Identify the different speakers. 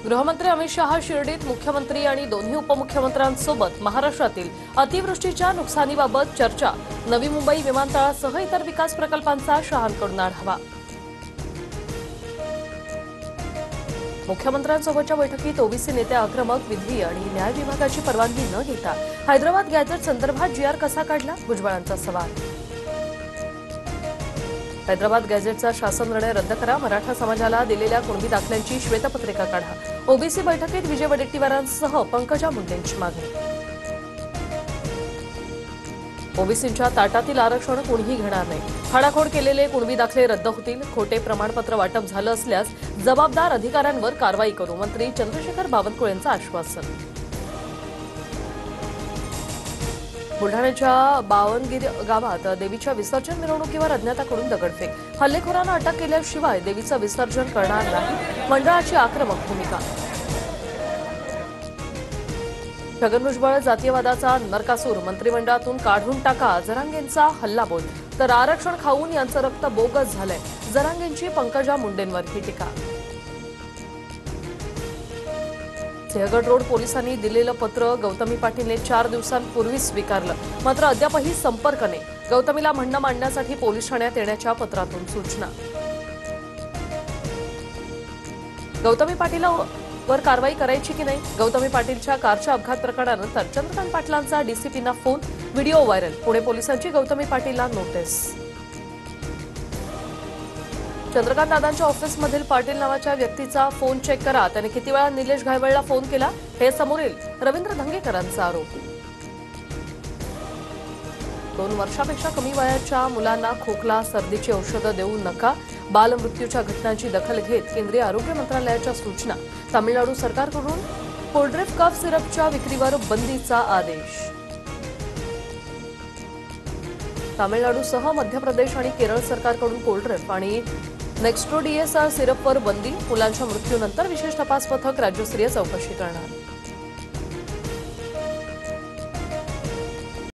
Speaker 1: गृहमंत्री अमित शहा शिर्डीत मुख्यमंत्री आणि दोन्ही उपमुख्यमंत्र्यांसोबत महाराष्ट्रातील अतिवृष्टीच्या नुकसानीबाबत चर्चा। नवी मुंबई विमानतळासह इतर विकास प्रकल्पांचा शहांकडून आढावा। मुख्यमंत्र्यांसोबतच्या बैठकीत ओबीसी नेते आक्रमक, विधी आणि न्याय विभागाची परवानगी न घेता हैदराबाद गॅझेट संदर्भात जीआर कसा काढला, भुजबळांचा सवाल। हैदराबाद गॅझेटचा शासन निर्णय रद्द करा, मराठा समाजाला दिलेल्या कुणबी दाखल्यांची श्वेतपत्रिका काढा। ओबीसी बैठकीत विजय वडेट्टीवारांसह पंकजा मुंडेंची मागणी। ओबीसींच्या ताटातील आरक्षण कोणीही घेणार नाही, खाडाखोड केलेले कुणबी दाखले रद्द होतील, खोटे प्रमाणपत्र वाटप झालं असल्यास जबाबदार अधिकाऱ्यांवर कारवाई करू, मंत्री चंद्रशेखर बावनकुळेंचं आश्वासन। बुलढाण्याच्या बावनगिरी गावात देवीच्या विसर्जन मिरवणुकीवर अज्ञाताकडून दगडफेक, हल्लेखोरांना अटक केल्याशिवाय देवीचं विसर्जन करणार नाही, मंडळाची आक्रमक भूमिका। छगन भुजबळ जातीयवादाचा नरकासूर, मंत्रिमंडळातून काढून टाका, जरांगेंचा हल्लाबोल, तर आरक्षण खाऊन यांचं रक्त बोगस झालंय, जरांगेंची पंकजा मुंडेंवर ही टीका। सिंहगड रोड पोलिसांनी दिलेलं पत्र गौतमी पाटीलने 4 दिवसांपूर्वी स्वीकारलं, मात्र अद्यापही संपर्क नाही। गौतमीला म्हणणं मांडण्यासाठी पोलीस ठाण्यात येण्याच्या पत्रातून सूचना। गौतमी पाटीलवर कारवाई करायची की नाही, गौतमी पाटीलच्या कारच्या अपघात प्रकरणानंतर चंद्रकांत पाटलांचा डीसीपींना फोन, व्हिडिओ व्हायरल, पुणे पोलिसांची गौतमी पाटीलला नोटीस। चंद्रकांत दादांच्या ऑफिसमधील पाटील नावाच्या व्यक्तीचा फोन चेक करा, त्याने किती वेळा निलेश घायवळला फोन केला हे समोर येईल, रवींद्र धंगेकरांचा आरोप। 2 वर्षापेक्षा कमी वयाच्या मुलांना खोकला, सर्दीची औषधं देऊ नका, बालमृत्यूच्या घटनांची दखल घेत केंद्रीय आरोग्य मंत्रालयाच्या सूचना। तामिळनाडू सरकारकडून कोल्ड्रिप कफ सिरपच्या विक्रीवर बंदीचा आदेश। तामिळनाडूसह मध्य प्रदेश आणि केरळ सरकारकडून कोल्ड्रिप आणि नेक्स्ट्रोडीएस सिरपवर बंदी, मुलांच्या मृत्यूनंतर विशेष तपास पथक राज्यस्तरीय चौकशी करणार।